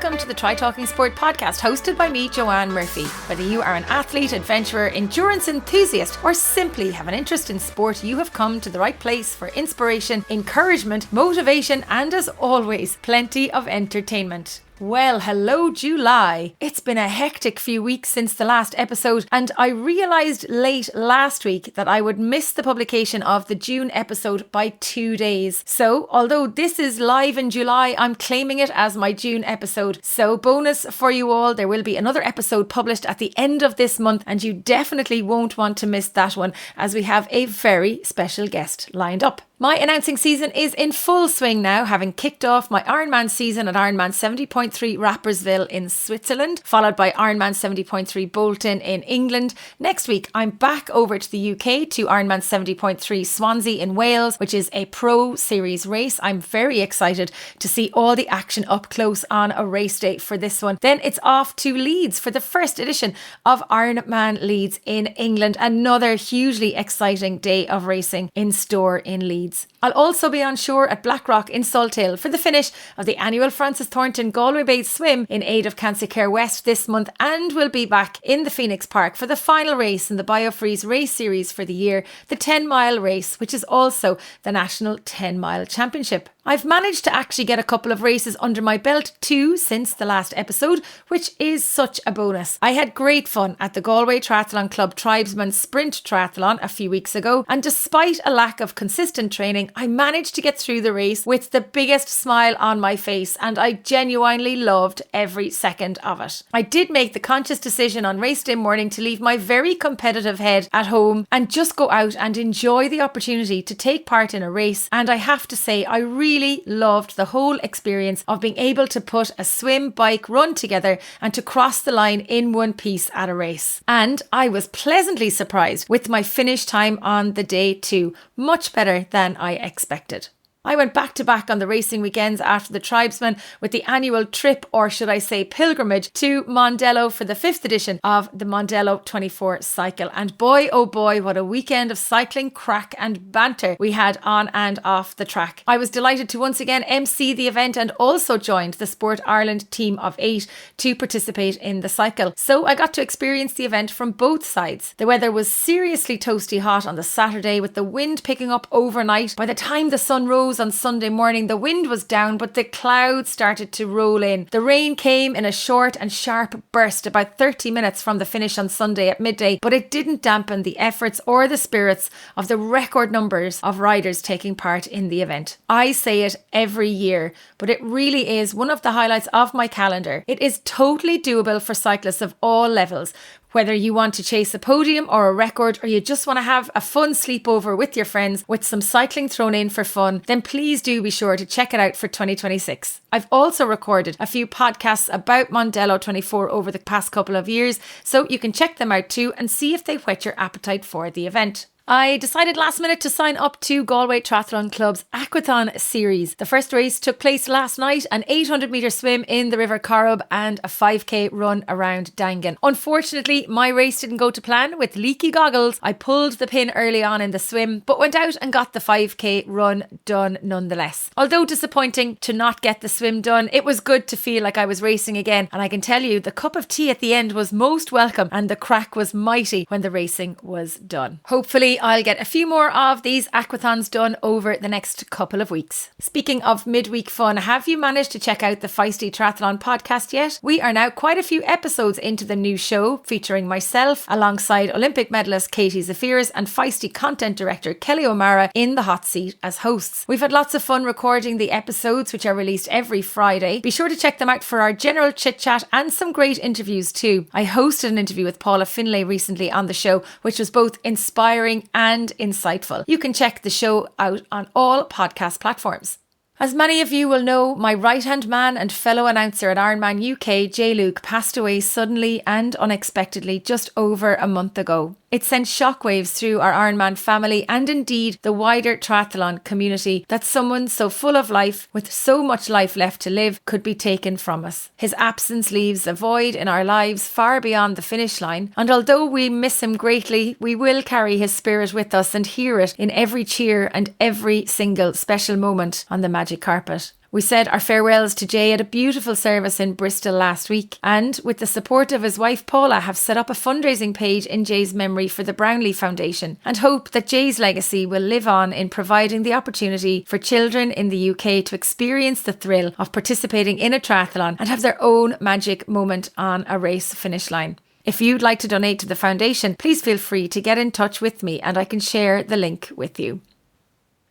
welcome to the Try Talking Sport podcast, hosted by me, Joanne Murphy. Whether you are an athlete, adventurer, endurance enthusiast, or simply have an interest in sport, you have come to the right place for inspiration, encouragement, motivation, and as always, plenty of entertainment. Well, hello July. It's been a hectic few weeks since the last episode, and I realised late last week that I would miss the publication of the June episode by 2 days. So, although this is live in July, I'm claiming it as my June episode. So, bonus for you all, there will be another episode published at the end of this month, and you definitely won't want to miss that one, as we have a very special guest lined up. My announcing season is in full swing now, having kicked off my Ironman season at Ironman 70.3 Rapperswil in Switzerland, followed by Ironman 70.3 Bolton in England. Next week, I'm back over to the UK to Ironman 70.3 Swansea in Wales, which is a pro series race. I'm very excited to see all the action up close on a race day for this one. Then it's off to Leeds for the first edition of Ironman Leeds in England. Another hugely exciting day of racing in store in Leeds. I'll also be on shore at Blackrock in Salthill for the finish of the annual Francis Thornton Galway Bay Swim in aid of Cancer Care West this month, and we'll be back in the Phoenix Park for the final race in the BioFreeze race series for the year, the 10-mile race, which is also the National 10-mile Championship. I've managed to actually get a couple of races under my belt too since the last episode, which is such a bonus. I had great fun at the Galway Triathlon Club Tribesman Sprint Triathlon a few weeks ago, and despite a lack of consistent training, I managed to get through the race with the biggest smile on my face, and I genuinely loved every second of it. I did make the conscious decision on race day morning to leave my very competitive head at home and just go out and enjoy the opportunity to take part in a race, and I have to say I really loved the whole experience of being able to put a swim, bike, run together and to cross the line in one piece at a race. And I was pleasantly surprised with my finish time on the day too, much better than I expected. I went back to back on the racing weekends after the Tribesman with the annual trip, or should I say pilgrimage, to Mondello for the 5th edition of the Mondello 24 cycle. And boy, oh boy, what a weekend of cycling, crack and banter we had on and off the track. I was delighted to once again MC the event and also joined the Sport Ireland team of 8 to participate in the cycle. So I got to experience the event from both sides. The weather was seriously toasty hot on the Saturday, with the wind picking up overnight. By the time the sun rose on Sunday morning, the wind was down, but the clouds started to roll in. The rain came in a short and sharp burst about 30 minutes from the finish on Sunday at midday, but it didn't dampen the efforts or the spirits of the record numbers of riders taking part in the event. I say it every year, but it really is one of the highlights of my calendar. It is totally doable for cyclists of all levels. Whether you want to chase a podium or a record, or you just want to have a fun sleepover with your friends with some cycling thrown in for fun, then please do be sure to check it out for 2026. I've also recorded a few podcasts about Mondello 24 over the past couple of years, so you can check them out too and see if they whet your appetite for the event. I decided last minute to sign up to Galway Triathlon Club's Aquathon series. The first race took place last night, an 800 metre swim in the River Corrib and a 5k run around Dangan. Unfortunately, my race didn't go to plan with leaky goggles. I pulled the pin early on in the swim, but went out and got the 5k run done nonetheless. Although disappointing to not get the swim done, it was good to feel like I was racing again, and I can tell you the cup of tea at the end was most welcome and the crack was mighty when the racing was done. Hopefully I'll get a few more of these aquathons done over the next couple of weeks. Speaking of midweek fun, have you managed to check out the Feisty Triathlon podcast yet? We are now quite a few episodes into the new show, featuring myself alongside Olympic medalist Katie Zafiris and Feisty content director Kelly O'Mara in the hot seat as hosts. We've had lots of fun recording the episodes, which are released every Friday. Be sure to check them out for our general chit chat and some great interviews too. I hosted an interview with Paula Finlay recently on the show, which was both inspiring and insightful. You can check the show out on all podcast platforms. As many of you will know, my right-hand man and fellow announcer at Ironman UK, Jay Luke, passed away suddenly and unexpectedly just over a month ago. It sent shockwaves through our Ironman family and indeed the wider triathlon community that someone so full of life, with so much life left to live, could be taken from us. His absence leaves a void in our lives far beyond the finish line, and although we miss him greatly, we will carry his spirit with us and hear it in every cheer and every single special moment on the magic carpet. We said our farewells to Jay at a beautiful service in Bristol last week, and with the support of his wife Paula have set up a fundraising page in Jay's memory for the Brownlee Foundation, and hope that Jay's legacy will live on in providing the opportunity for children in the UK to experience the thrill of participating in a triathlon and have their own magic moment on a race finish line. If you'd like to donate to the foundation, please feel free to get in touch with me and I can share the link with you.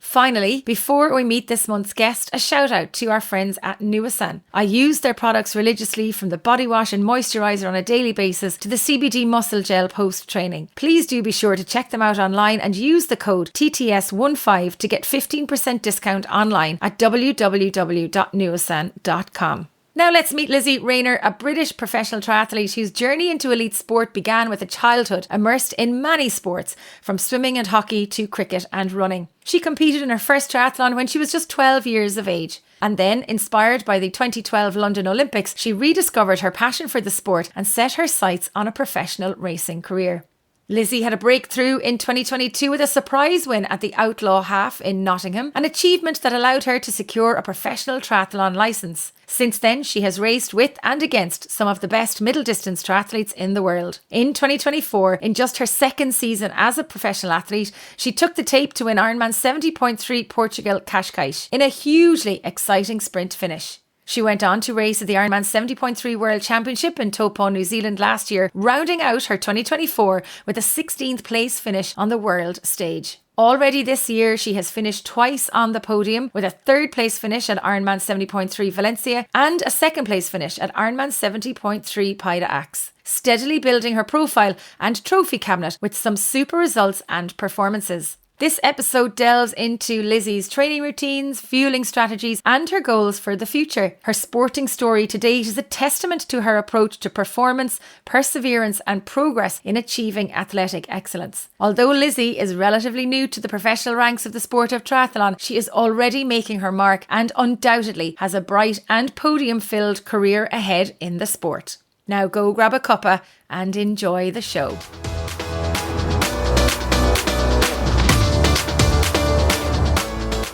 Finally, before we meet this month's guest, a shout out to our friends at Nuasan. I use their products religiously, from the body wash and moisturiser on a daily basis to the CBD muscle gel post training. Please do be sure to check them out online and use the code TTS15 to get 15% discount online at www.nuasan.com. Now let's meet Lizzie Rayner, a British professional triathlete whose journey into elite sport began with a childhood immersed in many sports, from swimming and hockey to cricket and running. She competed in her first triathlon when she was just 12 years of age. And then, inspired by the 2012 London Olympics, she rediscovered her passion for the sport and set her sights on a professional racing career. Lizzie had a breakthrough in 2022 with a surprise win at the Outlaw Half in Nottingham, an achievement that allowed her to secure a professional triathlon licence. Since then, she has raced with and against some of the best middle distance triathletes in the world. In 2024, in just her second season as a professional athlete, she took the tape to win Ironman 70.3 Portugal Cascais in a hugely exciting sprint finish. She went on to race at the Ironman 70.3 World Championship in Taupo, New Zealand last year, rounding out her 2024 with a 16th place finish on the world stage. Already this year, she has finished twice on the podium, with a third place finish at Ironman 70.3 Valencia and a second place finish at Ironman 70.3 Pays d'Aix, steadily building her profile and trophy cabinet with some super results and performances. This episode delves into Lizzie's training routines, fueling strategies, and her goals for the future. Her sporting story to date is a testament to her approach to performance, perseverance, and progress in achieving athletic excellence. Although Lizzie is relatively new to the professional ranks of the sport of triathlon, she is already making her mark and undoubtedly has a bright and podium-filled career ahead in the sport. Now go grab a cuppa and enjoy the show.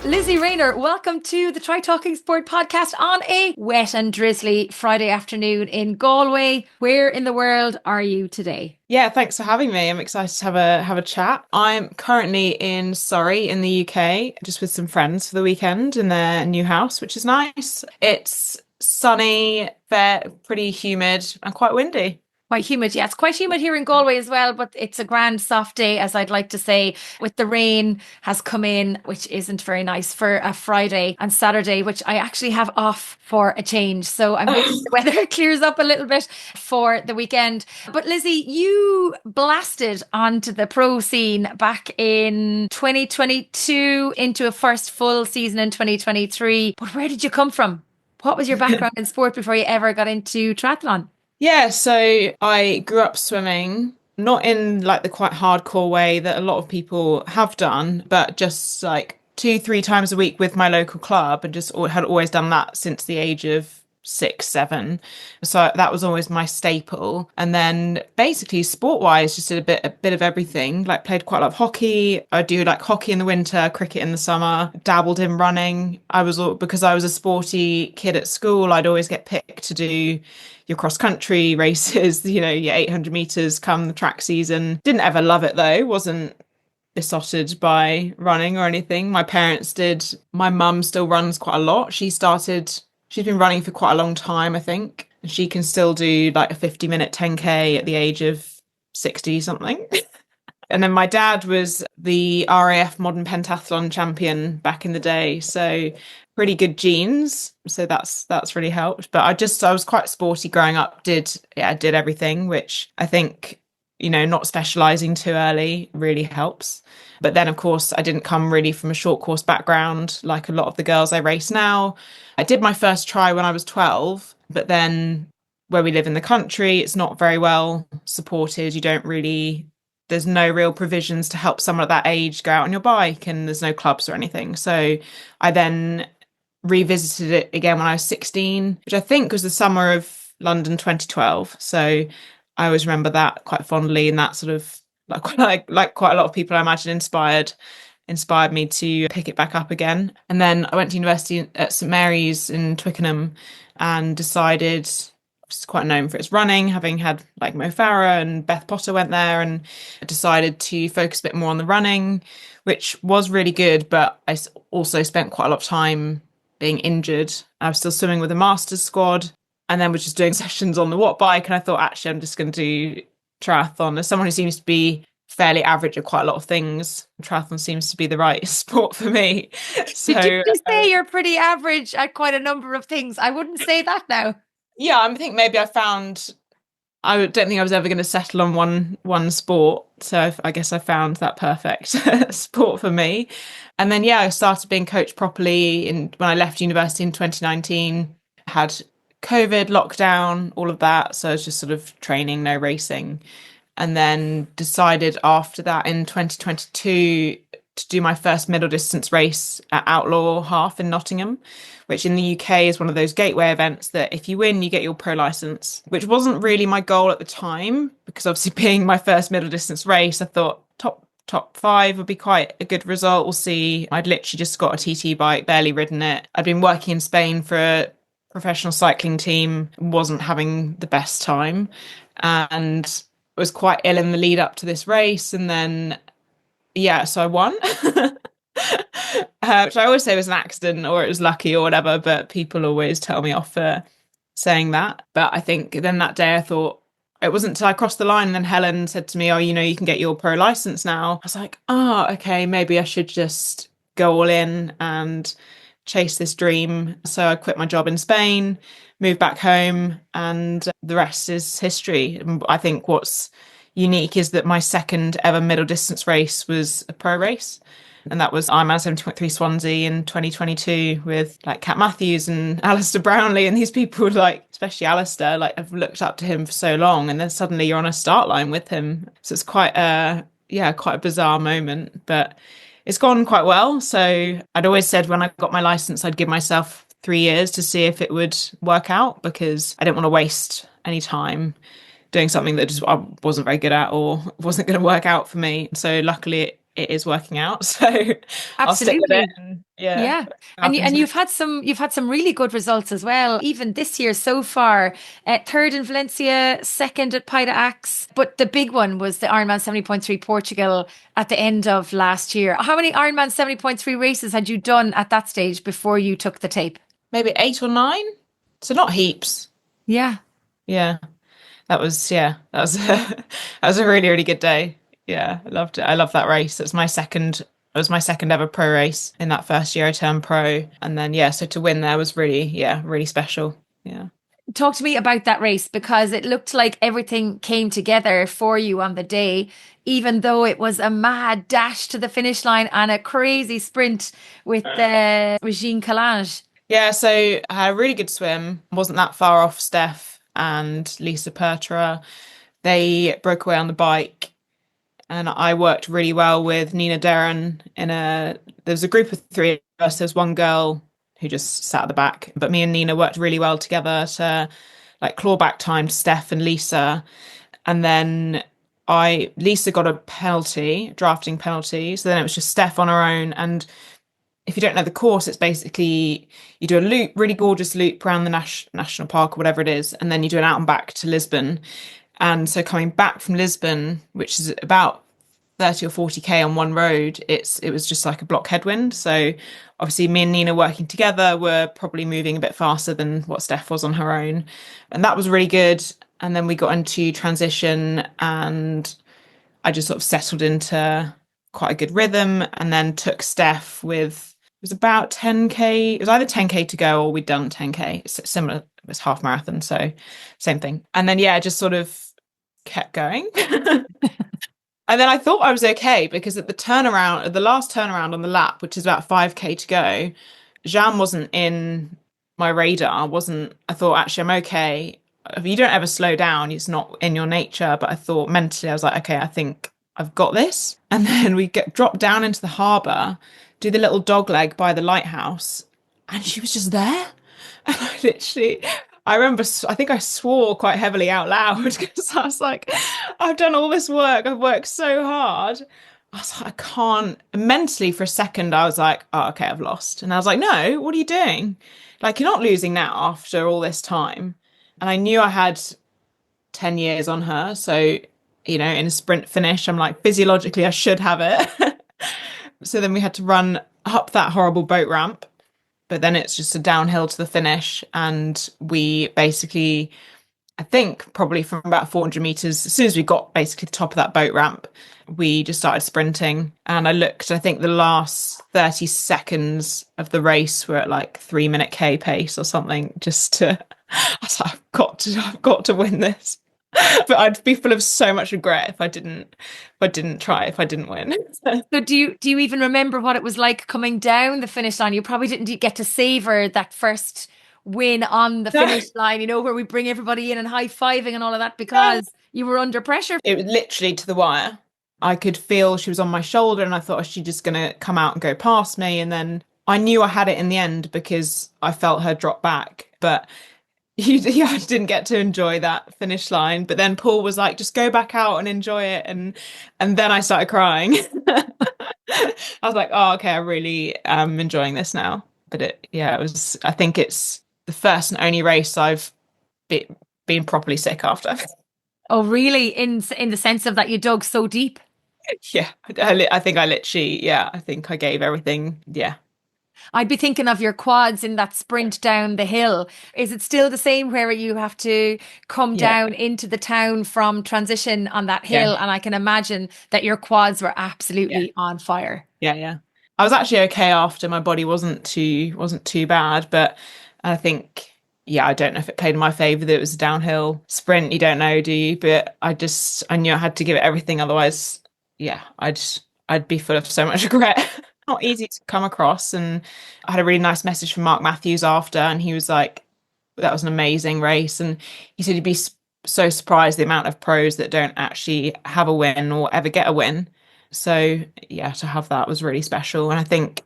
Lizzie Rayner, welcome to the Try Talking Sport podcast on a wet and drizzly Friday afternoon in Galway. Where in the world are you today? Yeah, thanks for having me. I'm excited to have a chat. I'm currently in Surrey in the UK, just with some friends for the weekend in their new house, which is nice. It's sunny, fair, pretty humid and quite windy. Quite humid, yeah. It's quite humid here in Galway as well, but it's a grand soft day, as I'd like to say, with the rain has come in, which isn't very nice for a Friday and Saturday, which I actually have off for a change. So I'm hoping the weather clears up a little bit for the weekend. But Lizzie, you blasted onto the pro scene back in 2022 into a first full season in 2023. But where did you come from? What was your background in sport before you ever got into triathlon? Yeah, so I grew up swimming, not in like the quite hardcore way that a lot of people have done, but just like 2-3 times a week with my local club, and just had always done that since the age of 6-7. So that was always my staple. And then basically sport wise, just did a bit of everything. Like played quite a lot of hockey. I do like hockey in the winter, cricket in the summer, dabbled in running. Because I was a sporty kid at school, I'd always get picked to do your cross country races, your 800 meters come the track season. Didn't ever love it though. Wasn't besotted by running or anything. My parents did. My mum still runs quite a lot. She's been running for quite a long time, I think. And she can still do like a 50-minute 10K at the age of 60 something. And then my dad was the RAF modern pentathlon champion back in the day. So pretty good genes. So that's really helped. But I was quite sporty growing up, did everything, which I think, not specializing too early really helps. But then, of course, I didn't come really from a short course background like a lot of the girls I race now. I did my first try when I was 12, but then where we live in the country, it's not very well supported. There's no real provisions to help someone at that age go out on your bike, and there's no clubs or anything. So I then revisited it again when I was 16, which I think was the summer of London 2012. So I always remember that quite fondly, and that sort of like quite a lot of people I imagine inspired inspired me to pick it back up again. And then I went to university at St Mary's in Twickenham and decided, it's quite known for its running, having had like Mo Farah and Beth Potter went there, and I decided to focus a bit more on the running, which was really good. But also spent quite a lot of time being injured. I was still swimming with the masters squad and then was just doing sessions on the watt bike. And I thought, actually, I'm just going to do triathlon. As someone who seems to be fairly average at quite a lot of things, triathlon seems to be the right sport for me. So Did you say you're pretty average at quite a number of things? I wouldn't say that now. yeah, I think maybe I don't think I was ever going to settle on one sport. So I guess I found that perfect sport for me. And then, yeah, I started being coached properly when I left university in 2019, had COVID, lockdown, all of that. So I was just sort of training, no racing. And then decided after that in 2022 to do my first middle distance race at Outlaw Half in Nottingham, which in the UK is one of those gateway events that if you win, you get your pro license, which wasn't really my goal at the time, because obviously being my first middle distance race, I thought top 5 would be quite a good result. We'll see. I'd literally just got a TT bike, barely ridden it. I'd been working in Spain for a professional cycling team, wasn't having the best time, and was quite ill in the lead up to this race. And then, yeah, so I won. Which I always say was an accident or it was lucky or whatever, but people always tell me off for saying that. But I think then that day I thought, it wasn't until I crossed the line and then Helen said to me, oh, you can get your pro license now. I was like, oh, okay, maybe I should just go all in and chase this dream. So I quit my job in Spain, moved back home, and the rest is history. I think what's unique is that my second ever middle distance race was a pro race. And that was Ironman 70.3 Swansea in 2022 with like Kat Matthews and Alistair Brownlee. And these people, like, especially Alistair, like, I've looked up to him for so long. And then suddenly you're on a start line with him. So it's quite a bizarre moment, but it's gone quite well. So I'd always said when I got my license, I'd give myself 3 years to see if it would work out, because I didn't want to waste any time doing something that just I wasn't very good at or wasn't going to work out for me. So luckily it is working out. So I'll stick with it. And, yeah. And you've had some really good results as well. Even this year so far, third in Valencia, second at Paida Axe. But the big one was the Ironman 70.3 Portugal at the end of last year. How many Ironman 70.3 races had you done at that stage before you took the tape? Maybe 8 or 9. So not heaps. Yeah. Yeah. That was that was a really, really good day. Yeah, I loved it. I love that race. It was my second ever pro race. In that first year I turned pro. And then, yeah, so to win there was really special. Yeah. Talk to me about that race, because it looked like everything came together for you on the day, even though it was a mad dash to the finish line and a crazy sprint with Regine Callange. Yeah, so I had a really good swim. Wasn't that far off Steph and Lisa Pertra. They broke away on the bike. And I worked really well with Nina Darren there was a group of 3 of us. There was one girl who just sat at the back, but me and Nina worked really well together to like claw back time to Steph and Lisa. And then Lisa got a drafting penalty. So then it was just Steph on her own. And if you don't know the course, it's basically you do a loop, really gorgeous loop around the national park or whatever it is. And then you do an out and back to Lisbon. And so coming back from Lisbon, which is about 30 or 40k on one road, it was just like a block headwind. So obviously me and Nina working together were probably moving a bit faster than what Steph was on her own. And that was really good. And then we got into transition and I just sort of settled into quite a good rhythm, and then took Steph with, it was about 10k. It was either 10k to go or we'd done 10k. It's similar. It was half marathon. So same thing. And then, yeah, just sort of kept going. And then I thought I was okay, because at the last turnaround on the lap, which is about 5k to go, Jeanne wasn't in my radar. I thought, actually, I'm okay. If you don't ever slow down, it's not in your nature. But I thought mentally, I was like, okay, I think I've got this. And then we dropped down into the harbour, do the little dog leg by the lighthouse, and she was just there. And I remember, I think I swore quite heavily out loud, because I was like, I've done all this work. I've worked so hard. I was like, I can't. Mentally, for a second, I was like, oh, okay, I've lost. And I was like, no, what are you doing? Like, you're not losing now after all this time. And I knew I had 10 years on her. So, in a sprint finish, I'm like, physiologically, I should have it. So then we had to run up that horrible boat ramp. But then it's just a downhill to the finish. And we basically, I think probably from about 400 meters, as soon as we got basically the top of that boat ramp, we just started sprinting. And I looked, I think the last 30 seconds of the race were at like 3 minute K pace or something, I was like, I've got to win this. But I'd be full of so much regret if I didn't try, if I didn't win. So do you even remember what it was like coming down the finish line? You probably didn't get to savor that first win on the finish line, where we bring everybody in and high-fiving and all of that because you were under pressure. It was literally to the wire. I could feel she was on my shoulder and I thought, is she just going to come out and go past me? And then I knew I had it in the end because I felt her drop back. But I didn't get to enjoy that finish line. But then Paul was like, just go back out and enjoy it. And then I started crying. I was like, oh, okay, I really am enjoying this now. But I think it's the first and only race I've been properly sick after. Oh, really? In the sense of that you dug so deep? Yeah, I think I literally, I think I gave everything. Yeah. I'd be thinking of your quads in that sprint down the hill. Is it still the same where you have to come down into the town from transition on that hill? Yeah. And I can imagine that your quads were absolutely on fire. Yeah. I was actually okay after. My body wasn't too bad, but I think, I don't know if it played in my favor that it was a downhill sprint. You don't know, do you? But I knew I had to give it everything. Otherwise, I'd be full of so much regret. Not easy to come across. And I had a really nice message from Mark Matthews after, and he was like, that was an amazing race. And he said he'd be so surprised the amount of pros that don't actually have a win or ever get a win. So to have that was really special. And I think,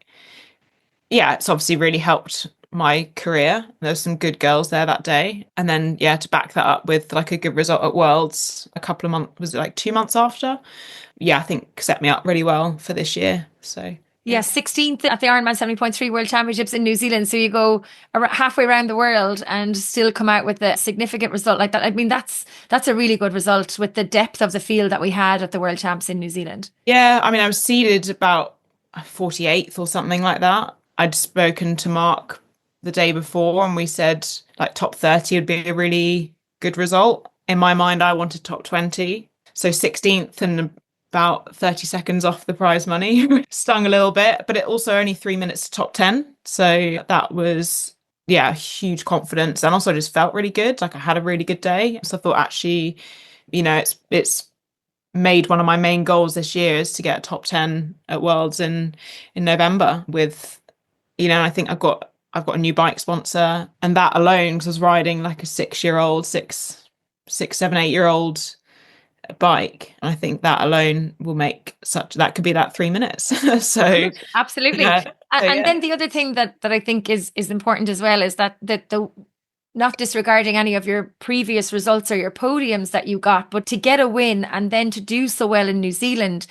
it's obviously really helped my career. There's some good girls there that day. And then, to back that up with like a good result at Worlds a couple of months, was it like 2 months after? I think set me up really well for this year. So. Yeah, 16th at the Ironman 70.3 World Championships in New Zealand. So you go halfway around the world and still come out with a significant result like that. I mean, that's a really good result with the depth of the field that we had at the World Champs in New Zealand. Yeah, I mean, I was seeded about 48th or something like that. I'd spoken to Mark the day before and we said like top 30 would be a really good result. In my mind, I wanted top 20. So 16th and about 30 seconds off the prize money stung a little bit, but it also only 3 minutes to top 10. So that was, huge confidence. And also just felt really good. Like I had a really good day. So I thought actually, it's made one of my main goals this year is to get a top 10 at Worlds in November with, I think I've got a new bike sponsor, and that alone, because I was riding like a 6-year-old, 7, 8-year-old bike, and I think that alone will make that could be that 3 minutes. So absolutely. And then the other thing that I think is important as well is that the not disregarding any of your previous results or your podiums that you got, but to get a win and then to do so well in New Zealand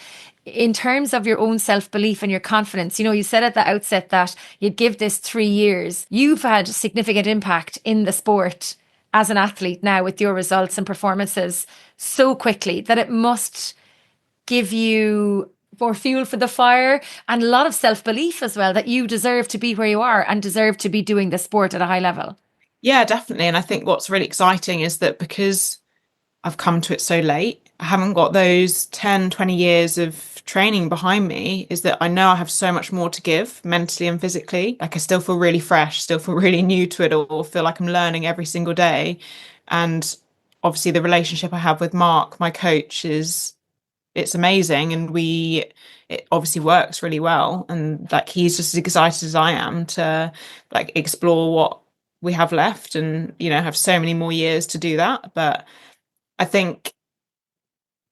in terms of your own self-belief and your confidence. You said at the outset that you'd give this 3 years. You've had significant impact in the sport as an athlete now with your results and performances so quickly that it must give you more fuel for the fire and a lot of self-belief as well, that you deserve to be where you are and deserve to be doing the sport at a high level. Yeah, definitely. And I think what's really exciting is that because I've come to it so late, I haven't got those 10, 20 years of training behind me, is that I know I have so much more to give mentally and physically. Like I still feel really fresh, still feel really new to it all, feel like I'm learning every single day. And obviously the relationship I have with Mark, my coach, it's amazing. And it obviously works really well. And like, he's just as excited as I am to like explore what we have left and, have so many more years to do that. But I think,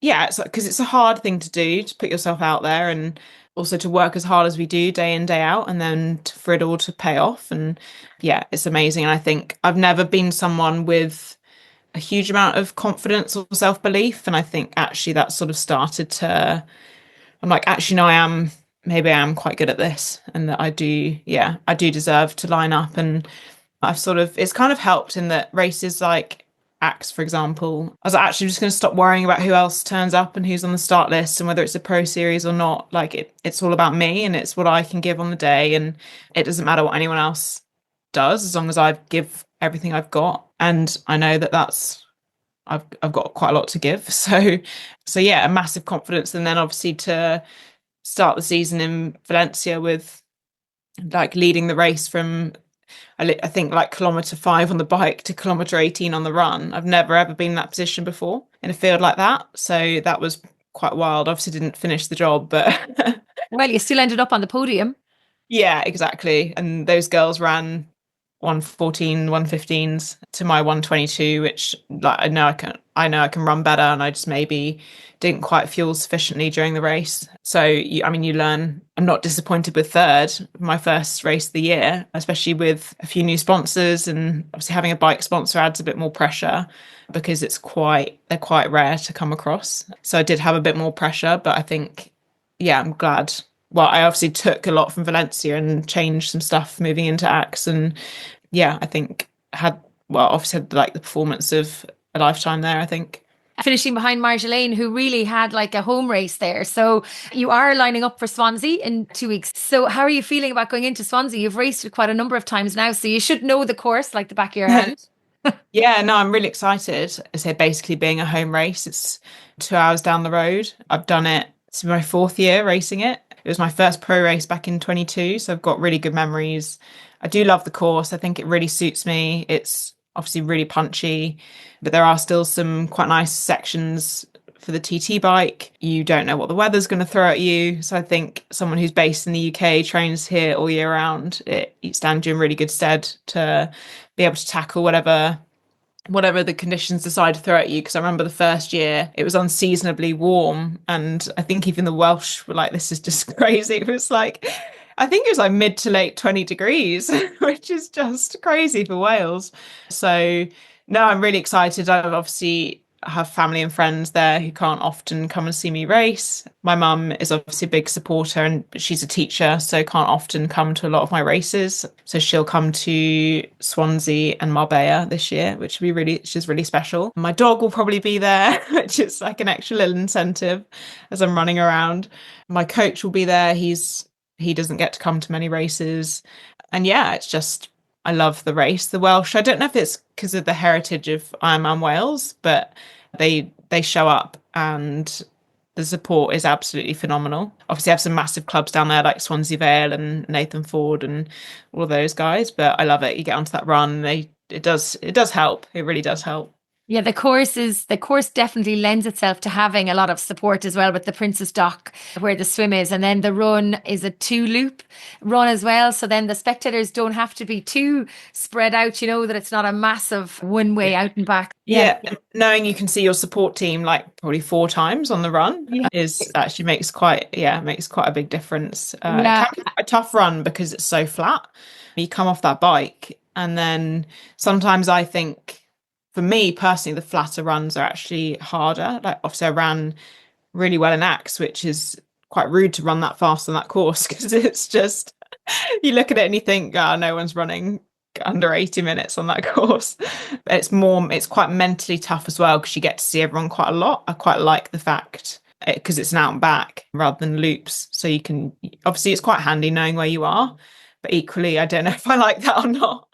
it's because it's a hard thing to do, to put yourself out there and also to work as hard as we do day in, day out, and then for it all to pay off. And it's amazing. And I think I've never been someone with a huge amount of confidence or self-belief. And I think actually that sort of started to I'm like, actually, no, maybe I am quite good at this, and that I do deserve to line up. And it's kind of helped in that races like Axe, for example, I was actually just going to stop worrying about who else turns up and who's on the start list and whether it's a pro series or not. Like it's all about me and it's what I can give on the day, and it doesn't matter what anyone else does as long as I give everything I've got. And I know that I've got quite a lot to give. So yeah, a massive confidence. And then obviously to start the season in Valencia with like leading the race from I think like kilometer 5 on the bike to kilometer 18 on the run. I've never ever been in that position before in a field like that. So that was quite wild. Obviously didn't finish the job, but Well, you still ended up on the podium. yeah, exactly. And those girls ran 114, 115s to my 122, which like I know I can run better, and I just maybe didn't quite fuel sufficiently during the race. So I mean, you learn. I'm not disappointed with third, my first race of the year, especially with a few new sponsors, and obviously having a bike sponsor adds a bit more pressure because they're quite rare to come across. So I did have a bit more pressure, but I think yeah, I'm glad. Well, I obviously took a lot from Valencia and changed some stuff moving into Axe, and yeah, I think obviously had like the performance of a lifetime there, I think. Finishing behind Marjolaine, who really had like a home race there. So you are lining up for Swansea in 2 weeks. So how are you feeling about going into Swansea? You've raced it quite a number of times now, so you should know the course like the back of your hand. Yeah, no, I'm really excited. I say basically being a home race, it's 2 hours down the road. I've done it. It's my fourth year racing it. It was my first pro race back in 22, so I've got really good memories. I do love the course. I think it really suits me. It's obviously really punchy, but there are still some quite nice sections for the TT bike. You don't know what the weather's going to throw at you. So I think someone who's based in the UK, trains here all year round, it stands you in really good stead to be able to tackle whatever the conditions decide to throw at you. Because I remember the first year it was unseasonably warm, and I think even the Welsh were like, this is just crazy. It was like, I think it was like mid to late 20 degrees, which is just crazy for Wales. So no, I'm really excited. I obviously have family and friends there who can't often come and see me race. My mum is obviously a big supporter, and she's a teacher, so can't often come to a lot of my races. So she'll come to Swansea and Marbella this year, which is really special. My dog will probably be there, which is like an extra little incentive as I'm running around. My coach will be there. He doesn't get to come to many races. And yeah, it's just, I love the race. The Welsh, I don't know if it's because of the heritage of Ironman Wales, but they show up and the support is absolutely phenomenal. Obviously, I have some massive clubs down there like Swansea Vale and Nathan Ford and all of those guys, but I love it. You get onto that run, it does help. It really does help. Yeah, the course definitely lends itself to having a lot of support as well, with the Princess Dock where the swim is, and then the run is a 2-loop run as well. So then the spectators don't have to be too spread out, that it's not a massive one way out and back. Yeah. Knowing you can see your support team like probably 4 times on the run is actually makes quite a big difference. It can be a tough run because it's so flat. You come off that bike, and then sometimes I think, for me personally, the flatter runs are actually harder. Like obviously I ran really well in Axe, which is quite rude to run that fast on that course, because it's just, you look at it and you think, no one's running under 80 minutes on that course. It's quite mentally tough as well, because you get to see everyone quite a lot. I quite like the fact, because it's an out and back rather than loops. So you can, obviously it's quite handy knowing where you are, but equally, I don't know if I like that or not.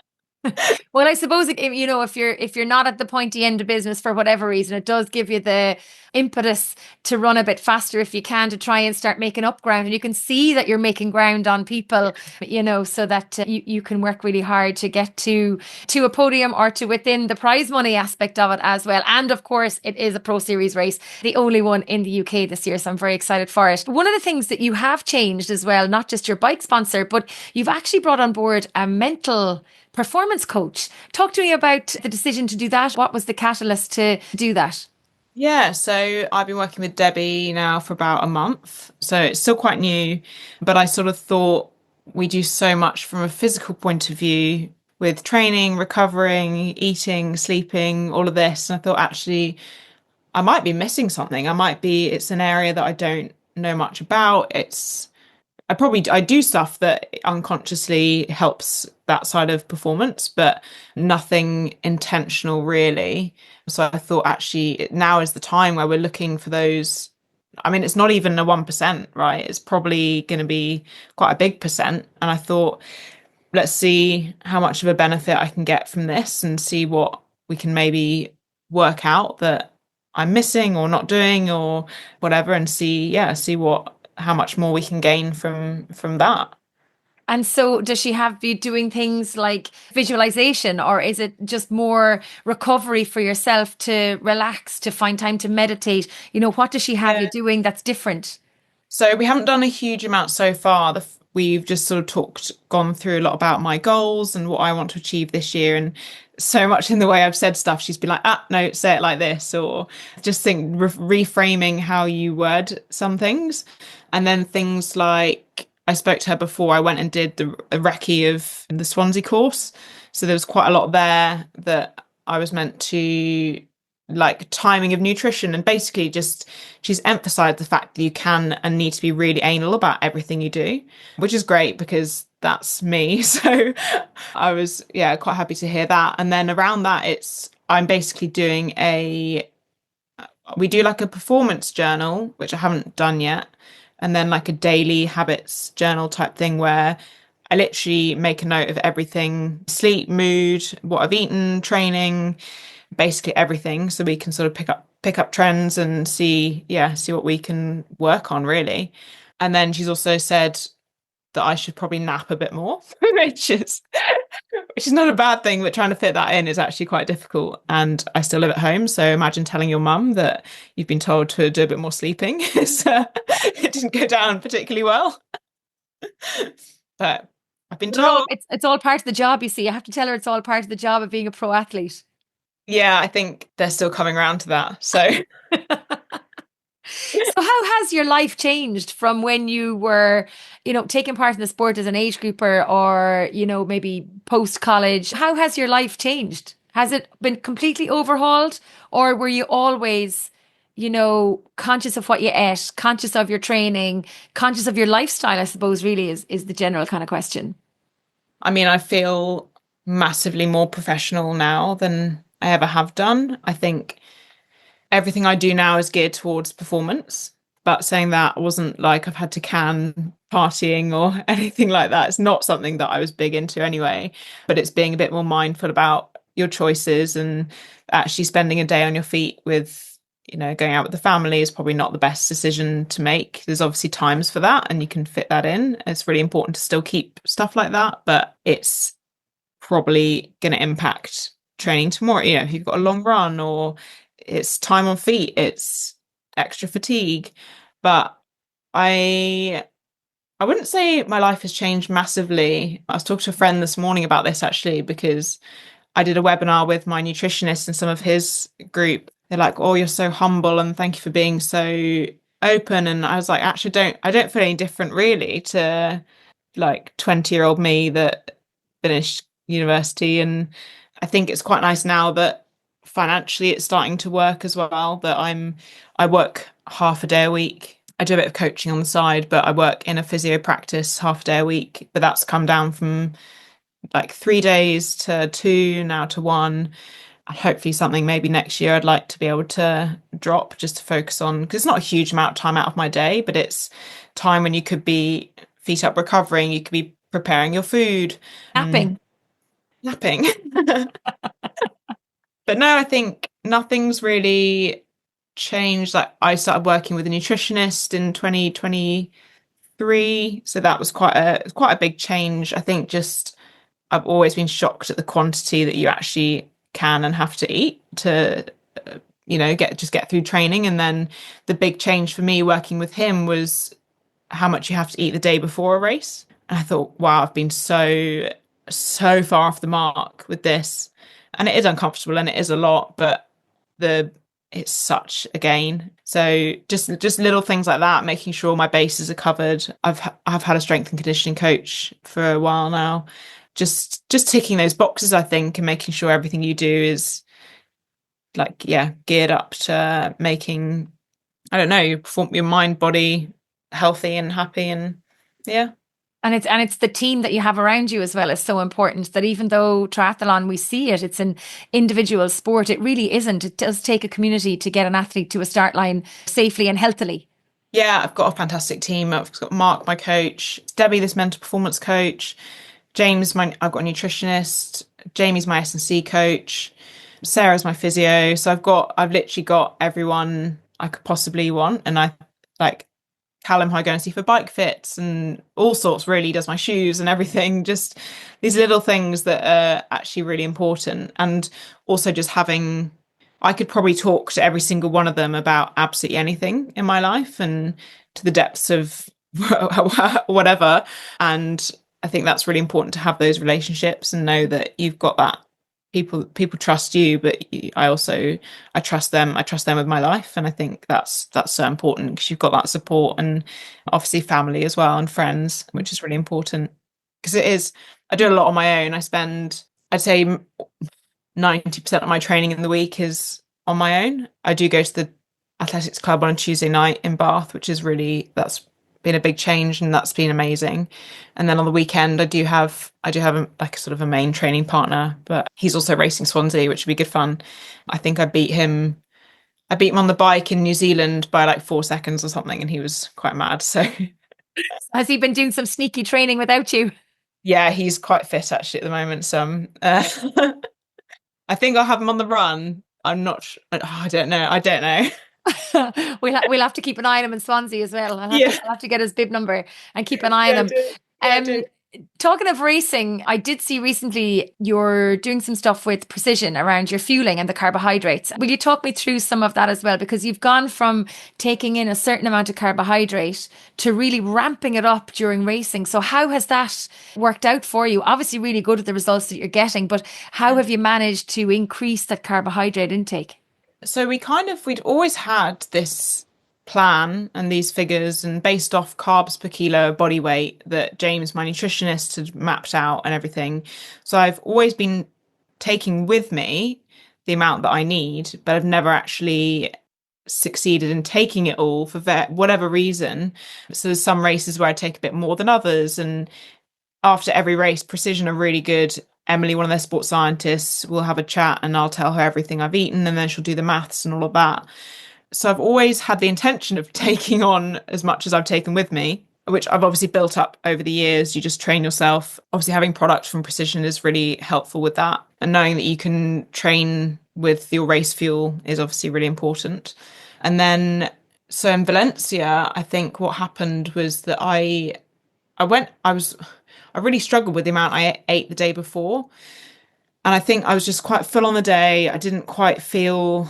Well, I suppose if you're not at the pointy end of business for whatever reason, it does give you the impetus to run a bit faster if you can, to try and start making up ground, and you can see that you're making ground on people, so that you can work really hard to get to a podium or to within the prize money aspect of it as well. And of course, it is a Pro Series race, the only one in the UK this year, so I'm very excited for it. One of the things that you have changed as well, not just your bike sponsor, but you've actually brought on board a mental performance coach. Talk to me about the decision to do that. What was the catalyst to do that? Yeah, so I've been working with Debbie now for about a month. So it's still quite new, but I sort of thought we do so much from a physical point of view with training, recovering, eating, sleeping, all of this. And I thought actually I might be missing something. It's an area that I don't know much about. I do stuff that unconsciously helps that side of performance, but nothing intentional really. So I thought actually now is the time where we're looking for those. I mean, it's not even a 1%, right? It's probably going to be quite a big percent. And I thought, let's see how much of a benefit I can get from this and see what we can maybe work out that I'm missing or not doing or whatever, and see what how much more we can gain from that. And so, does she have you doing things like visualization, or is it just more recovery for yourself to relax, to find time to meditate? What does she have you Yeah. doing that's different? So we haven't done a huge amount so far. We've just sort of gone through a lot about my goals and what I want to achieve this year. And so much in the way I've said stuff, she's been like, no, say it like this, or just reframing how you word some things. And then things like I spoke to her before I went and did the recce of the Swansea course. So there was quite a lot there that I was meant to like timing of nutrition, and basically just she's emphasized the fact that you can and need to be really anal about everything you do, which is great because that's me. So I was quite happy to hear that. And then around that, I'm basically doing we do like a performance journal, which I haven't done yet, and then like a daily habits journal type thing where I literally make a note of everything: sleep, mood, what I've eaten, training, basically everything, so we can sort of pick up trends and see what we can work on really. And then she's also said that I should probably nap a bit more, which is not a bad thing, but trying to fit that in is actually quite difficult. And I still live at home, so imagine telling your mum that you've been told to do a bit more sleeping. It didn't go down particularly well. But I've been told. It's all part of the job, you see. You have to tell her it's all part of the job of being a pro athlete. Yeah, I think they're still coming around to that. So So how has your life changed from when you were, taking part in the sport as an age grouper, or, maybe post college? How has your life changed? Has it been completely overhauled, or were you always, conscious of what you ate, conscious of your training, conscious of your lifestyle, I suppose really is the general kind of question. I mean, I feel massively more professional now than I ever have done. I think everything I do now is geared towards performance. But saying that, wasn't like I've had to can partying or anything like that. It's not something that I was big into anyway. But it's being a bit more mindful about your choices and actually spending a day on your feet with, going out with the family is probably not the best decision to make. There's obviously times for that and you can fit that in. It's really important to still keep stuff like that, but it's probably going to impact training tomorrow. If you've got a long run or it's time on feet, it's extra fatigue. But I wouldn't say my life has changed massively. I was talking to a friend this morning about this actually, because I did a webinar with my nutritionist and some of his group. They're like, "Oh, you're so humble and thank you for being so open." And I was like, actually I don't feel any different really to like 20-year-old me that finished university. And I think it's quite nice now that financially it's starting to work as well, that I work half a day a week. I do a bit of coaching on the side, but I work in a physio practice half a day a week. But that's come down from like 3 days to two, now to one. And hopefully something maybe next year I'd like to be able to drop, just to focus on, because it's not a huge amount of time out of my day, but it's time when you could be feet up recovering, you could be preparing your food, Napping. napping. But no, I think nothing's really changed. Like I started working with a nutritionist in 2023, so that was quite a big change. I think just I've always been shocked at the quantity that you actually can and have to eat to get through training. And then the big change for me working with him was how much you have to eat the day before a race. And I thought, wow, I've been so far off the mark with this. And it is uncomfortable and it is a lot, but it's such a gain. So just little things like that, making sure my bases are covered. I've had a strength and conditioning coach for a while now. Just ticking those boxes, I think, and making sure everything you do is like, geared up to making, I don't know, your mind, body, healthy and happy. And yeah. And it's the team that you have around you as well is so important, that even though triathlon, we see it, it's an individual sport, it really isn't. It does take a community to get an athlete to a start line safely and healthily. Yeah, I've got a fantastic team. I've got Mark, my coach, Debbie, this mental performance coach, James, I've got a nutritionist, Jamie's my S&C coach, Sarah's my physio. So I've literally got everyone I could possibly want. And I like Callum, who I go and see for bike fits and all sorts, really does my shoes and everything. Just these little things that are actually really important. And also just having, I could probably talk to every single one of them about absolutely anything in my life and to the depths of whatever. And I think that's really important to have those relationships and know that you've got that. People trust you, but I trust them. I trust them with my life, and I think that's so important because you've got that support, and obviously family as well and friends, which is really important because it is. I do a lot on my own. I'd say 90% of my training in the week is on my own. I do go to the athletics club on a Tuesday night in Bath, which is that's been a big change and that's been amazing. And then on the weekend, I do have like a sort of a main training partner, but he's also racing Swansea, which would be good fun. I think I beat him on the bike in New Zealand by like 4 seconds or something, and he was quite mad. So Has he been doing some sneaky training without you? yeah, he's quite fit actually at the moment. So I think I'll have him on the run. I'm not sure. Oh, I don't know. I don't know. We'll have to keep an eye on him in Swansea as well. Yeah. I'll have to get his bib number and keep an eye on Yeah, I him. do. Yeah, I do. Talking of racing, I did see recently you're doing some stuff with precision around your fueling and the carbohydrates. Will you talk me through some of that as well? Because you've gone from taking in a certain amount of carbohydrate to really ramping it up during racing. So how has that worked out for you? Obviously really good at the results that you're getting, but how have you managed to increase that carbohydrate intake? So we'd always had this plan and these figures and based off carbs per kilo body weight that James, my nutritionist, had mapped out and everything. So I've always been taking with me the amount that I need, but I've never actually succeeded in taking it all for whatever reason. So there's some races where I take a bit more than others. And after every race, Precision are really good. Emily, one of their sports scientists, will have a chat and I'll tell her everything I've eaten and then she'll do the maths and all of that. So I've always had the intention of taking on as much as I've taken with me, which I've obviously built up over the years. You just train yourself. Obviously, having product from Precision is really helpful with that. And knowing that you can train with your race fuel is obviously really important. And then, so in Valencia, I think what happened was that I really struggled with the amount I ate the day before. And I think I was just quite full on the day. I didn't quite feel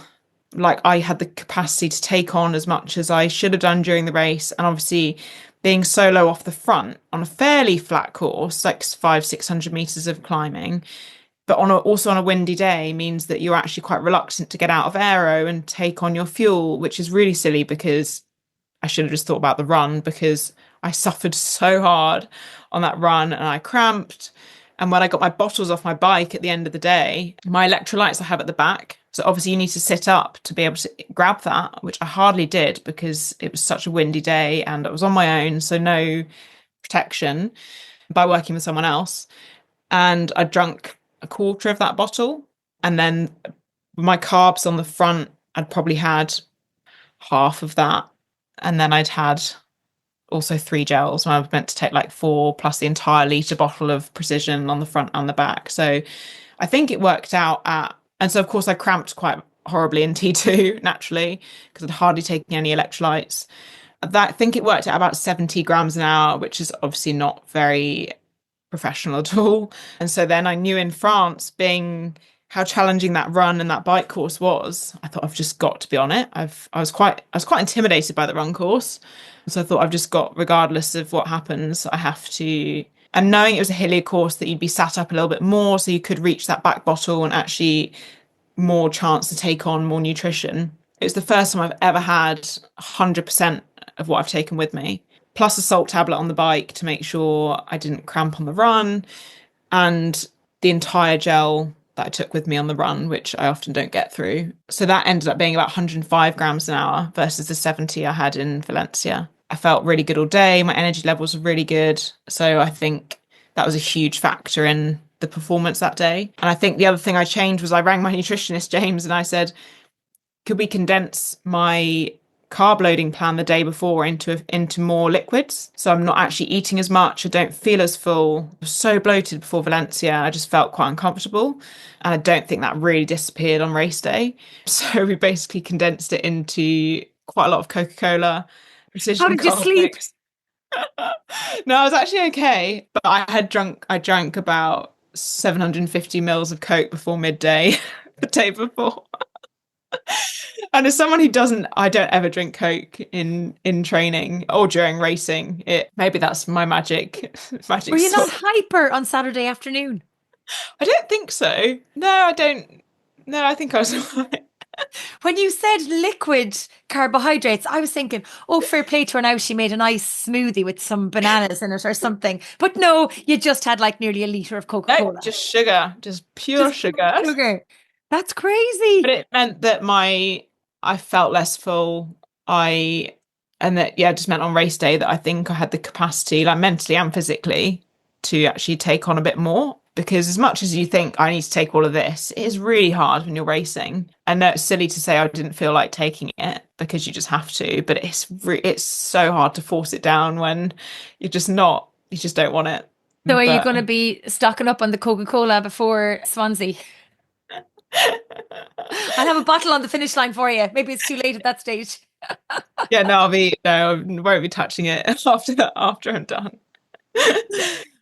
like I had the capacity to take on as much as I should have done during the race. And obviously being so low off the front on a fairly flat course, like 600 meters of climbing, but also on a windy day means that you're actually quite reluctant to get out of aero and take on your fuel, which is really silly because I should have just thought about the run because I suffered so hard on that run and I cramped. And when I got my bottles off my bike at the end of the day, my electrolytes I have at the back. So obviously you need to sit up to be able to grab that, which I hardly did because it was such a windy day and I was on my own. So no protection by working with someone else. And I drank a quarter of that bottle. And then my carbs on the front, I'd probably had half of that. And then I'd had also 3 gels when I was meant to take like 4 plus the entire litre bottle of Precision on the front and the back. So I think it worked out and so of course I cramped quite horribly in T2 naturally because I'd hardly taken any electrolytes. I think it worked out about 70 grams an hour, which is obviously not very professional at all. And so then I knew in France, being how challenging that run and that bike course was, I thought I've just got to be on it. I was quite intimidated by the run course. So I thought I've just got, regardless of what happens, I have to. And knowing it was a hillier course, that you'd be sat up a little bit more, so you could reach that back bottle and actually more chance to take on more nutrition. It was the first time I've ever had 100% of what I've taken with me, plus a salt tablet on the bike to make sure I didn't cramp on the run, and the entire gel that I took with me on the run, which I often don't get through. So that ended up being about 105 grams an hour versus the 70 I had in Valencia. I felt really good all day. My energy levels were really good. So I think that was a huge factor in the performance that day. And I think the other thing I changed was I rang my nutritionist, James, and I said, could we condense my carb loading plan the day before into more liquids, so I'm not actually eating as much, I don't feel as full. I was so bloated before Valencia, I just felt quite uncomfortable, and I don't think that really disappeared on race day. So we basically condensed it into quite a lot of Coca-Cola, How precision did you carb sleep? mix. No, I was actually okay, but I drank about 750 mils of Coke before midday the day before. And as someone who doesn't, I don't ever drink Coke in training or during racing. It maybe that's my magic Were magic you not sauce. hyper on Saturday afternoon? I don't think so. No, I don't. No, I think I was fine. When you said liquid carbohydrates, I was thinking, oh, fair play to her now. She made a nice smoothie with some bananas in it or something. But no, you just had like nearly a litre of No, Coca-Cola. just sugar, just pure Just sugar. sugar. That's But crazy. it meant that I felt less full. I and that yeah, it just meant on race day that I think I had the capacity, like mentally and physically, to actually take on a bit more. Because as much as you think I need to take all of this, it is really hard when you're racing. I know it's silly to say I didn't feel like taking it because you just have to, but it's so hard to force it down when you're just not, you just don't want it. So are you But going to be stocking up on the Coca-Cola before Swansea? I'll have a bottle on the finish line for you. Maybe it's too late at that stage. yeah, no, I won't be touching it after I'm done.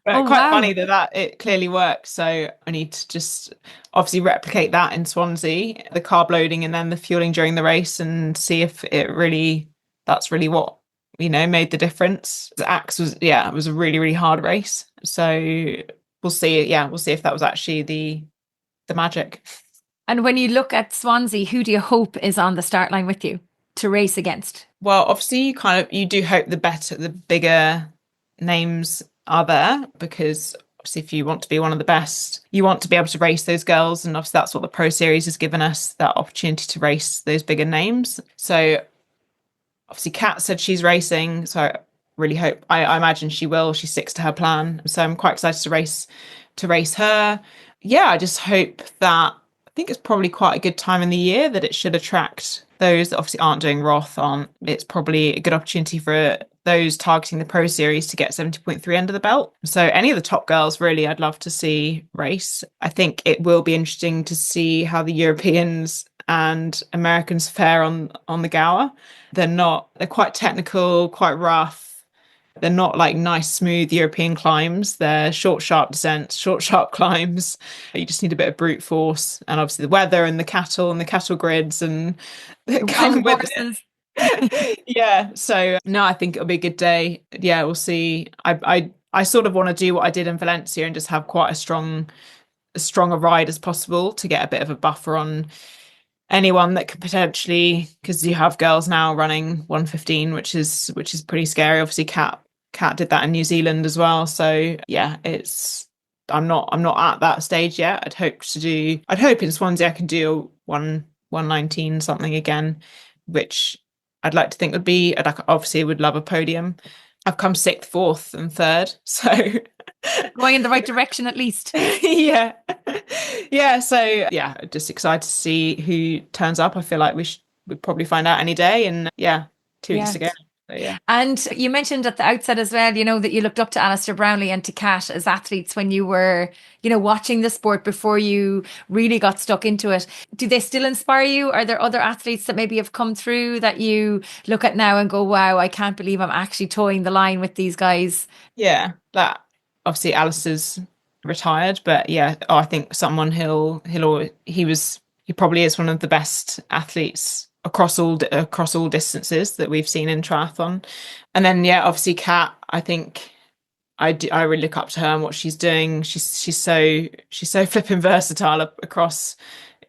But Oh, quite wow. funny that it clearly works. So I need to just obviously replicate that in Swansea, the carb loading and then the fueling during the race, and see if that's really what, made the difference. The Axe was, yeah, it was a really, really hard race. So we'll see. Yeah, we'll see if that was actually the magic. And when you look at Swansea, who do you hope is on the start line with you to race against? Well, obviously you do hope the bigger names are there, because obviously if you want to be one of the best, you want to be able to race those girls, and obviously that's what the Pro Series has given us, that opportunity to race those bigger names. So obviously Kat said she's racing, so I really hope, I imagine she will. She sticks to her plan, so I'm quite excited to race her. Yeah, I just hope that, I think it's probably quite a good time in the year that it should attract those that obviously aren't doing Roth on. It's probably a good opportunity for those targeting the Pro Series to get 70.3 under the belt. So any of the top girls, really, I'd love to see race. I think it will be interesting to see how the Europeans and Americans fare on the Gower. They're quite technical, quite rough. They're not like nice, smooth European climbs. They're short, sharp descents, short, sharp climbs. You just need a bit of brute force, and obviously the weather and the cattle grids and that The come wild with horses. it. Yeah. So no, I think it'll be a good day. Yeah, we'll see. I sort of want to do what I did in Valencia and just have quite as strong a ride as possible to get a bit of a buffer on anyone that could potentially, because you have girls now running 115, which is pretty scary. Obviously Kat did that in New Zealand as well. So yeah, I'm not at that stage yet. I'd hope in Swansea I can do 119 something again, which I'd like to think would be, I'd obviously would love a podium. I've come sixth, fourth, and third. So Going in the right direction at least. yeah. Yeah. So yeah, just excited to see who turns up. I feel like we'd probably find out any day. And yeah, 2 weeks Yeah. to go. So yeah. And you mentioned at the outset as well, that you looked up to Alistair Brownlee and to Kat as athletes when you were, watching the sport before you really got stuck into it. Do they still inspire you? Are there other athletes that maybe have come through that you look at now and go, wow, I can't believe I'm actually towing the line with these guys? Yeah. That obviously Alice's retired, but yeah, I think someone he probably is one of the best athletes across all distances that we've seen in triathlon. And then yeah, obviously Kat, I think I really look up to her and what she's doing. She's so flipping versatile across,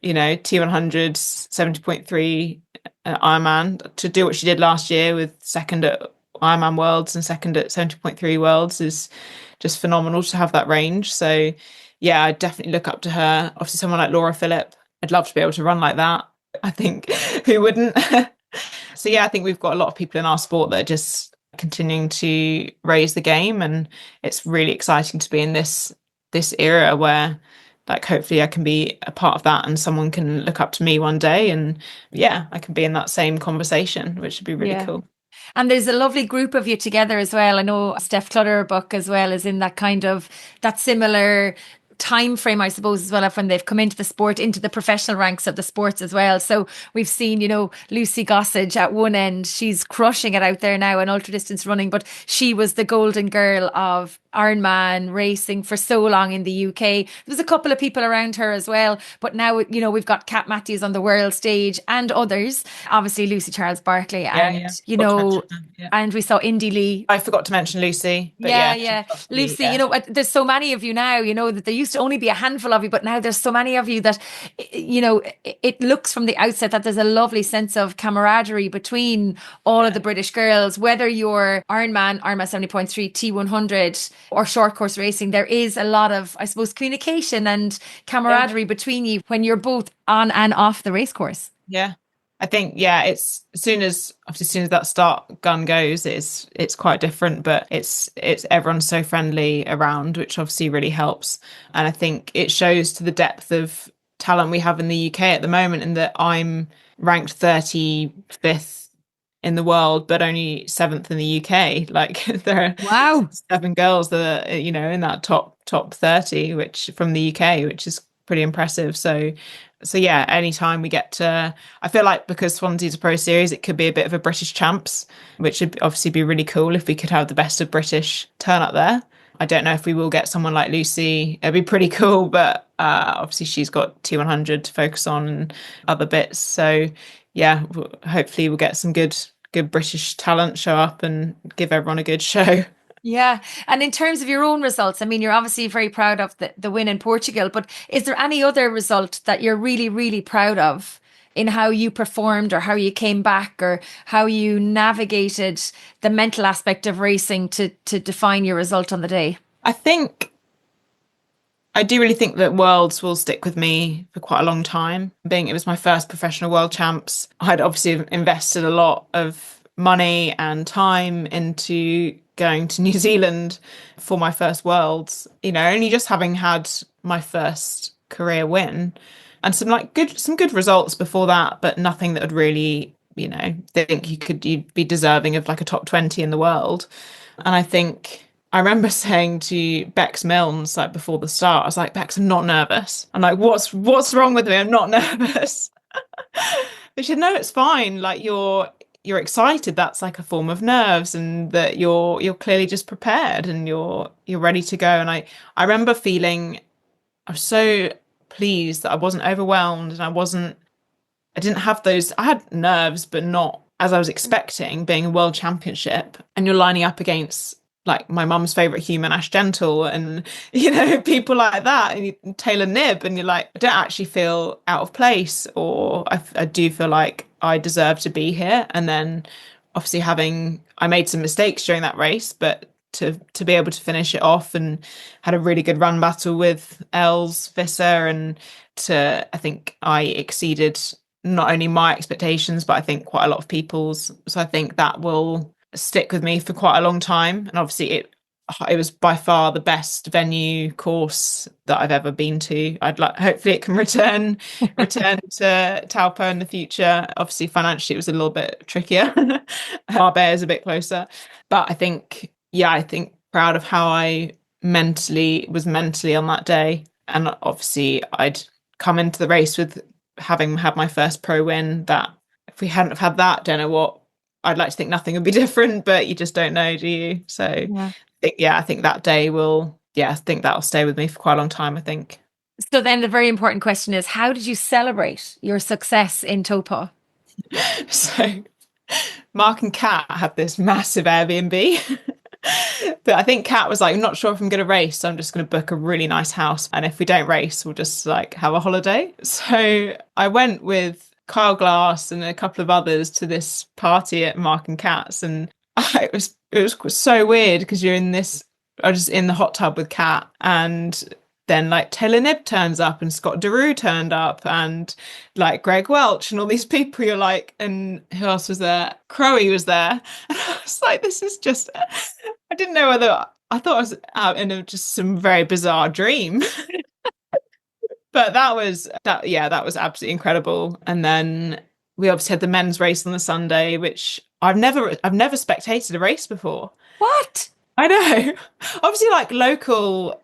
T100, 70.3 Ironman. To do what she did last year with second at Ironman Worlds and second at 70.3 Worlds is just phenomenal to have that range. So yeah, I definitely look up to her. Obviously someone like Laura Phillip, I'd love to be able to run like that. I think who wouldn't? So yeah, I think we've got a lot of people in our sport that are just continuing to raise the game. And it's really exciting to be in this era where like hopefully I can be a part of that and someone can look up to me one day, and yeah, I can be in that same conversation, which would be really Yeah. cool. And there's a lovely group of you together as well. I know Steph Clutter book as well is in that kind of that similar time frame, I suppose, as well, of when they've come into the sport, into the professional ranks of the sports as well. So we've seen, Lucy Gossage at one end, she's crushing it out there now in ultra distance running, but she was the golden girl of Ironman racing for so long in the UK. There was a couple of people around her as well, but now, we've got Kat Matthews on the world stage and others, obviously Lucy Charles Barkley, Yeah, and, yeah. Forgot to mention them, yeah. and we saw Indy Lee. I forgot to mention Lucy, but Yeah, yeah, yeah. Lucy, yeah. there's so many of you now, that there used to only be a handful of you, but now there's so many of you that, it looks from the outset that there's a lovely sense of camaraderie between all of the British girls, whether you're Ironman 70.3, T100 or short course racing. There is a lot of, I suppose, communication and camaraderie between you when you're both on and off the race course. Yeah. I think, yeah, it's as soon as that start gun goes, it's quite different, but it's everyone's so friendly around, which obviously really helps. And I think it shows to the depth of talent we have in the UK at the moment, in that I'm ranked 35th in the world, but only 7th in the UK. Like there are 7 girls that are, in that top 30, which from the UK, which is pretty impressive. So yeah, anytime we get to, I feel like because Swansea's a pro series, it could be a bit of a British champs, which would obviously be really cool if we could have the best of British turn up there. I don't know if we will get someone like Lucy. It'd be pretty cool, but obviously she's got T100 to focus on and other bits. So yeah, hopefully we'll get some good British talent show up and give everyone a good show. Yeah. And in terms of your own results, I mean, you're obviously very proud of the win in Portugal, but is there any other result that you're really, really proud of in how you performed or how you came back or how you navigated the mental aspect of racing to define your result on the day? I do really think that Worlds will stick with me for quite a long time. Being it was my first professional world champs, I'd obviously invested a lot of money and time into going to New Zealand for my first Worlds, only just having had my first career win and some good results before that, but nothing that would really, think you'd be deserving of like a top 20 in the world. And I remember saying to Bex Milnes, like before the start, I was like, Bex, I'm not nervous. I'm like, what's wrong with me? I'm not nervous. But she said, no, it's fine. Like you're excited. That's like a form of nerves, and that you're clearly just prepared and you're ready to go. And I remember feeling, I was so pleased that I wasn't overwhelmed and I didn't have those, I had nerves, but not as I was expecting, being a world championship and you're lining up against like my mum's favorite human, Ash Gentle, and people like that, and Taylor Knibb, and you're like, I don't actually feel out of place, or I do feel like I deserve to be here. And then obviously I made some mistakes during that race, but to be able to finish it off and had a really good run battle with Els Visser, and I think I exceeded not only my expectations, but I think quite a lot of people's. So I think that will stick with me for quite a long time. And obviously it was by far the best venue course that I've ever been to. Hopefully it can return to Taupo in the future. Obviously financially it was a little bit trickier. Marbella is a bit closer, but I think proud of how I was mentally on that day. And obviously I'd come into the race with having had my first pro win, that if we hadn't have had that, don't know what, I'd like to think nothing would be different, but you just don't know, do you? So I think that day I think that'll stay with me for quite a long time, I think. So then the very important question is, how did you celebrate your success in Taupo? So Mark and Kat had this massive Airbnb. But I think Kat was like, I'm not sure if I'm going to race, so I'm just going to book a really nice house. And if we don't race, we'll just like have a holiday. So I went with Kyle Glass and a couple of others to this party at Mark and Kat's, and it was so weird because I was in the hot tub with Kat, and then like Taylor Knibb turns up and Scott Deroux turned up and like Greg Welch and all these people. You're like, and who else was there? Crowe was there. And I was like, this is just, I didn't know whether, I thought I was out in just some very bizarre dream. But that was absolutely incredible. And then we obviously had the men's race on the Sunday, which I've never spectated a race before. What? I know. Obviously like little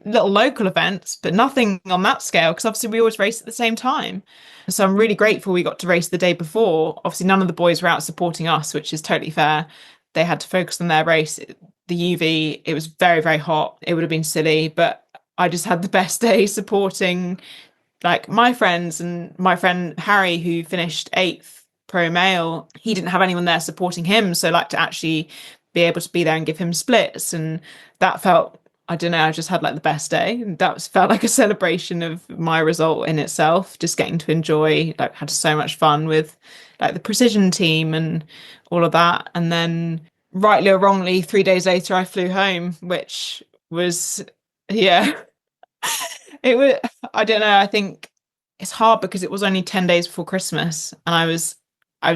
local events, but nothing on that scale, because obviously we always race at the same time. So I'm really grateful we got to race the day before. Obviously none of the boys were out supporting us, which is totally fair. They had to focus on their race. The UV, it was very, very hot. It would have been silly, but I just had the best day supporting like my friends, and my friend Harry, who finished 8th pro male, he didn't have anyone there supporting him. So like to actually be able to be there and give him splits, and that felt, I don't know, I just had like the best day. That felt like a celebration of my result in itself, just getting to enjoy, like had so much fun with like the precision team and all of that. And then rightly or wrongly, 3 days later, I flew home, which was, yeah, it was, I don't know, I think it's hard because it was only 10 days before Christmas, and I was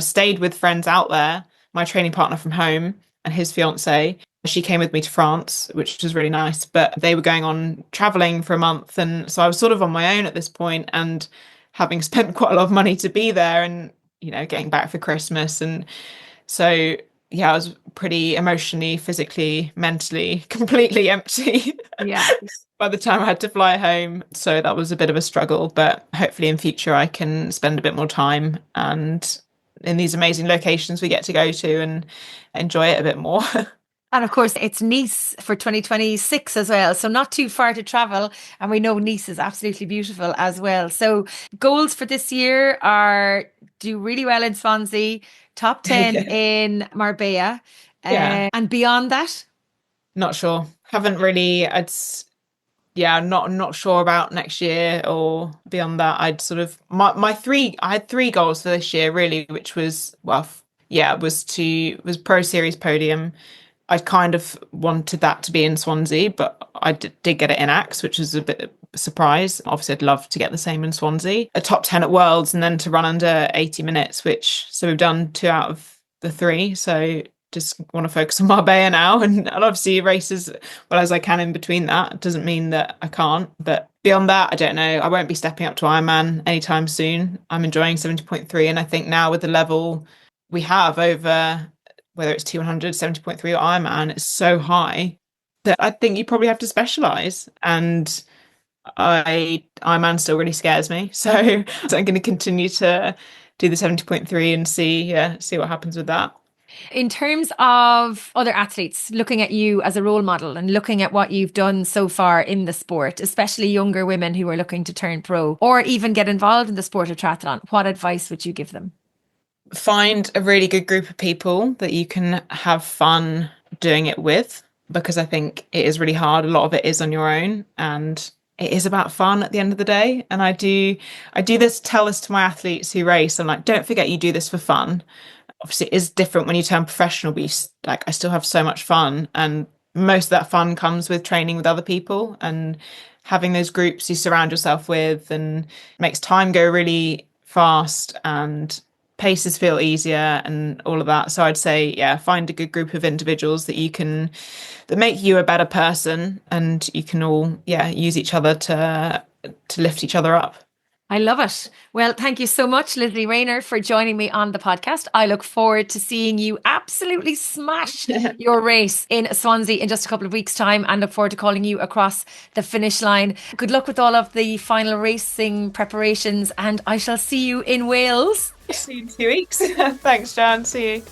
stayed with friends out there, my training partner from home and his fiance. She came with me to France, which was really nice, but they were going on traveling for a month. And so I was sort of on my own at this point, and having spent quite a lot of money to be there and, you know, getting back for Christmas. And so, yeah, I was pretty emotionally, physically, mentally, completely empty. Yeah. By the time I had to fly home. So that was a bit of a struggle, but hopefully in future I can spend a bit more time and in these amazing locations we get to go to and enjoy it a bit more. And of course, it's Nice for 2026 as well. So not too far to travel. And we know Nice is absolutely beautiful as well. So goals for this year are do really well in Swansea, top 10 in Marbella. And beyond that? Not sure. Haven't really. Not sure about next year or beyond that. I'd sort of, I had 3 goals for this year really, which was, was Pro Series podium. I kind of wanted that to be in Swansea, but I did get it in Axe, which was a bit of a surprise. Obviously, I'd love to get the same in Swansea. A top 10 at Worlds, and then to run under 80 minutes, so we've done 2 out of the 3. So just want to focus on Marbella now, and obviously race as well as I can in between that. It doesn't mean that I can't, but beyond that, I don't know. I won't be stepping up to Ironman anytime soon. I'm enjoying 70.3, and I think now with the level we have over, whether it's 200, 70.3 or Ironman, it's so high that I think you probably have to specialise. And Ironman still really scares me. So I'm going to continue to do the 70.3 and see what happens with that. In terms of other athletes looking at you as a role model and looking at what you've done so far in the sport, especially younger women who are looking to turn pro or even get involved in the sport of triathlon, what advice would you give them? Find a really good group of people that you can have fun doing it with, because I think it is really hard. A lot of it is on your own, and it is about fun at the end of the day. And I tell this to my athletes who race. I'm like, don't forget you do this for fun. Obviously it is different when you turn professional, but I still have so much fun, and most of that fun comes with training with other people and having those groups you surround yourself with, and makes time go really fast and paces feel easier and all of that. So I'd say, find a good group of individuals that make you a better person, and you can all, use each other to lift each other up. I love it. Well, thank you so much, Lizzie Rayner, for joining me on the podcast. I look forward to seeing you absolutely smash your race in Swansea in just a couple of weeks' time, and look forward to calling you across the finish line. Good luck with all of the final racing preparations, and I shall see you in Wales. See you in 2 weeks. Thanks, Jan. See you.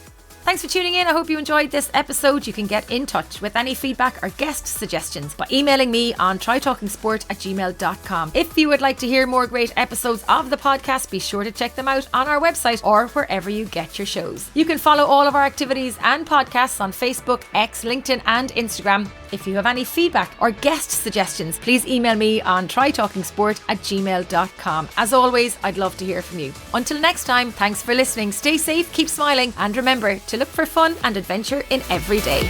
Thanks for tuning in. I hope you enjoyed this episode. You can get in touch with any feedback or guest suggestions by emailing me on trytalkingsport@gmail.com. If you would like to hear more great episodes of the podcast, be sure to check them out on our website or wherever you get your shows. You can follow all of our activities and podcasts on Facebook, X, LinkedIn and Instagram. If you have any feedback or guest suggestions, please email me on trytalkingsport@gmail.com. As always, I'd love to hear from you. Until next time, thanks for listening. Stay safe, keep smiling, and remember to look for fun and adventure in every day.